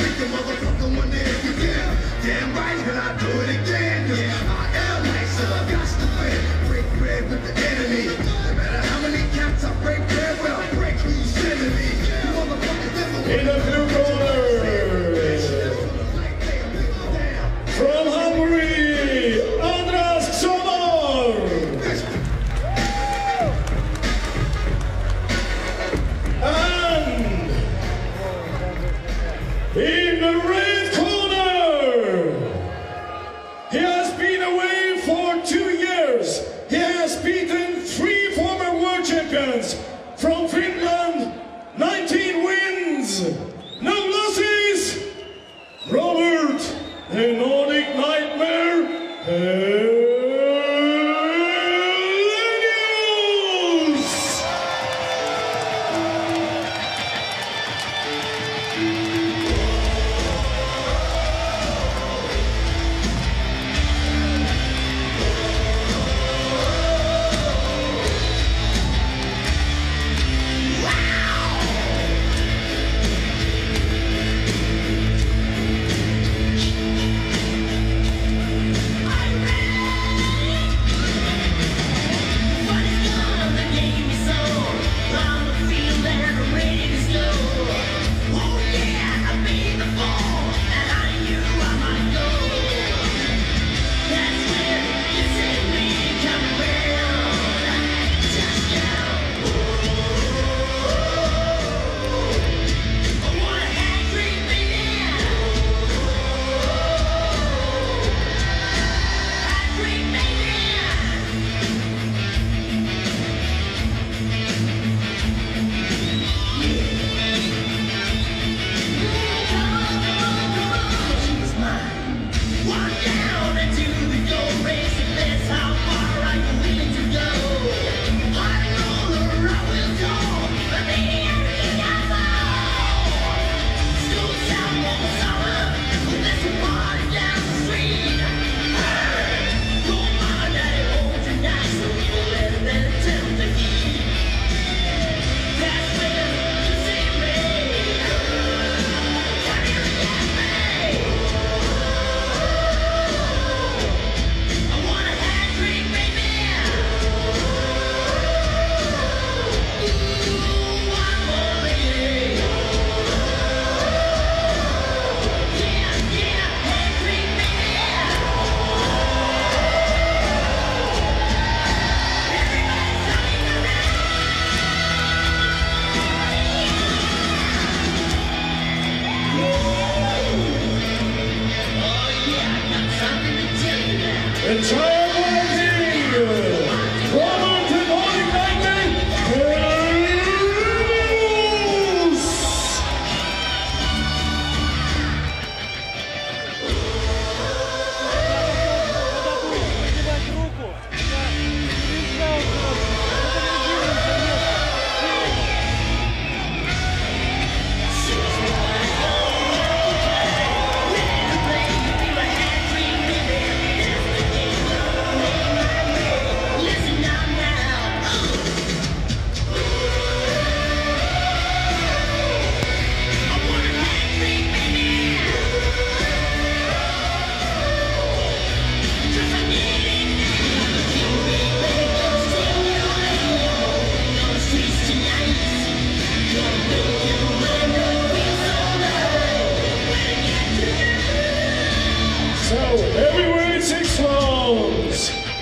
beat the motherfucker one day if you can. Damn right, and I do it again. I am nicer, got to win. Break bread with the enemy. No matter how many cats I break bread with, I break who you sending me. You motherfuckers never in the blue corner, from Hungary, Andras Czomor. And in the red corner, he has been away for 2 years. He has beaten 3 former world champions from Finland, 19 wins, no losses. Robert, the Nordic Nightmare, Helenius!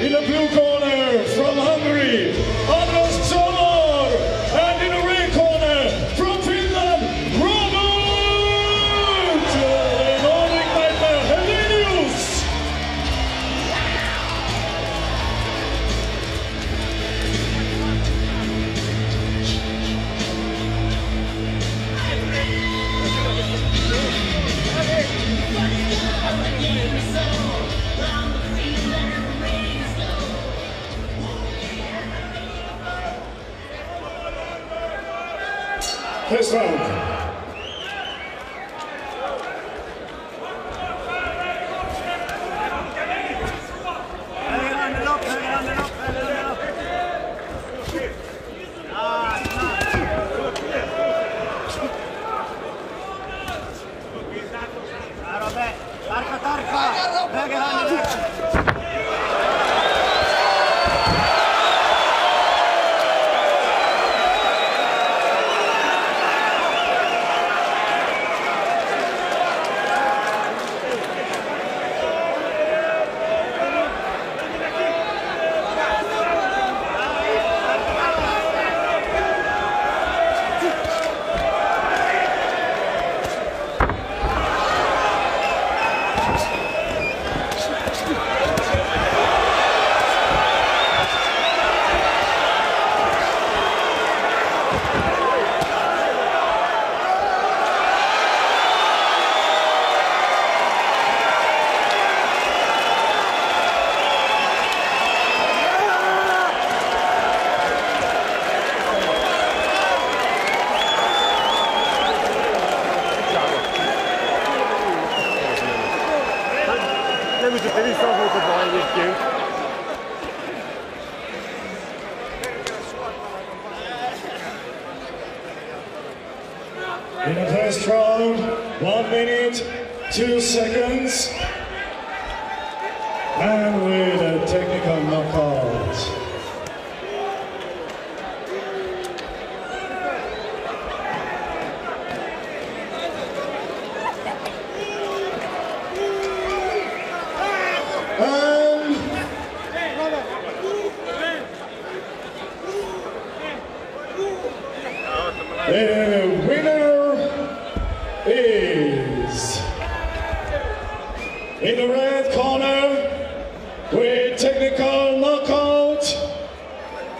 In the blue corner from Hungary, Andras Czomor, and in the red corner from Finland, Robert, the Nordic Nightmare, Helenius. First round. Hälytytte vissa asuutet vaan gick ut. In the first round, 1 minute, 2 seconds. And with a technical knockout. The winner is, in the red corner, with technical knockout,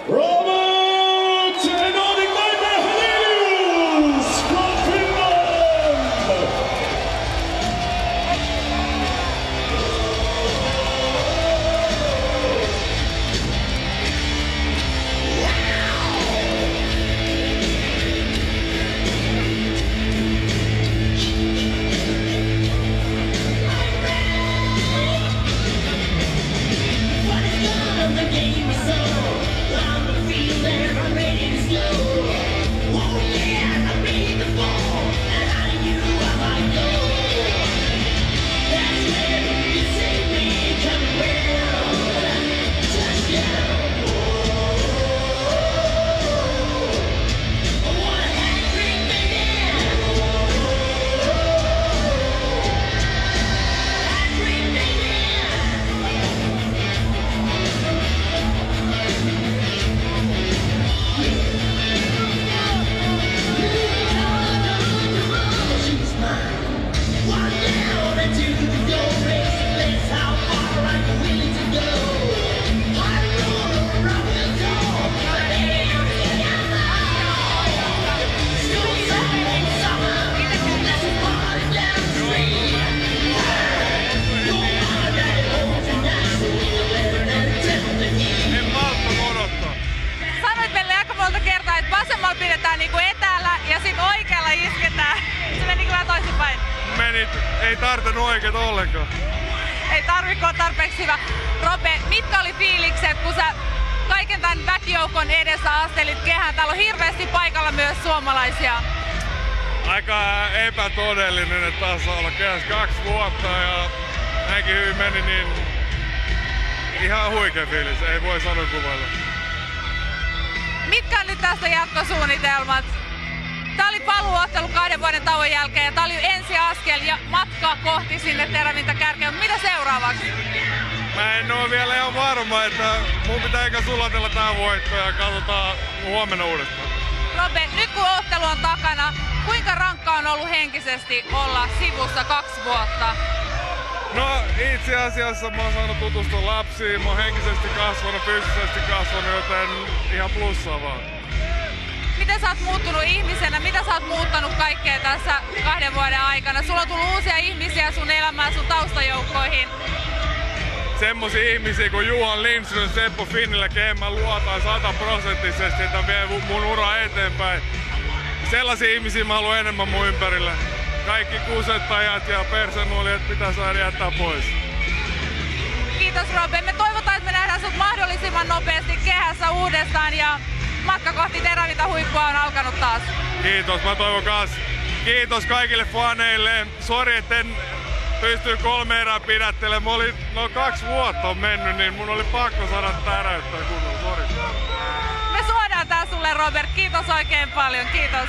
Robert the Nordic Nightmare Helenius from Finland! Vasemmalla pidetään niinku etäällä ja sit oikealla isketään. Se meni kyllä toisinpäin. Meni, ei tarvinnut oikeet ollenkaan. Ei tarvitse olla tarpeeksi hyvä. Robe, mitkä oli fiilikset, kun sä kaiken tämän väkijoukon edessä astelit kehään? Täällä on hirveästi paikalla myös suomalaisia. Aika epätodellinen, että taas olla kehässä 2 vuotta ja näinkin hyvin meni, niin ihan huikea fiilis, ei voi sanoa kuvailla. Mitkä on nyt tästä jatkosuunnitelmat? Tää oli paluuottelu 2 vuoden tauon jälkeen ja tää oli ensiaskel ja matka kohti sinne terävintä kärkeä. Mitä seuraavaksi? Mä en oo vielä ihan varma, että mun pitää eikä sulatella tää voitto ja katsotaan huomenna uudestaan. Robe, nyt kun ottelu on takana, kuinka rankkaa on ollut henkisesti olla sivussa 2 vuotta? No itse asiassa mä oon saanut tutustua lapsiin, mä oon henkisesti kasvanut, fyysisesti kasvanut, joten ihan plussaa vaan. Miten sä oot muuttunut ihmisenä? Mitä sä oot muuttanut kaikkea tässä 2 vuoden aikana? Sulla on tullut uusia ihmisiä sun elämään, sun taustajoukkoihin. Semmosia ihmisiä kuin Johan Lindström, Seppo Finnilä, kehen mä luotan 100%, että vie mun ura eteenpäin. Sellaisia ihmisiä mä haluan enemmän mun ympärille. Kaikki kusettajat ja persenuolijat pitää saada jättää pois. Kiitos Robe. Me toivotaan, että me nähdään sut mahdollisimman nopeasti kehässä uudestaan ja matka kohti terävintä huippua on alkanut taas. Kiitos, mä toivon kans. Kiitos kaikille faneille. Sori, etten pysty 3 erää pidättelemään. 2 vuotta on mennyt, niin mun oli pakko saada täräyttää kunnolla. Sori. Me suodaan tää sulle, Robert. Kiitos oikein paljon. Kiitos.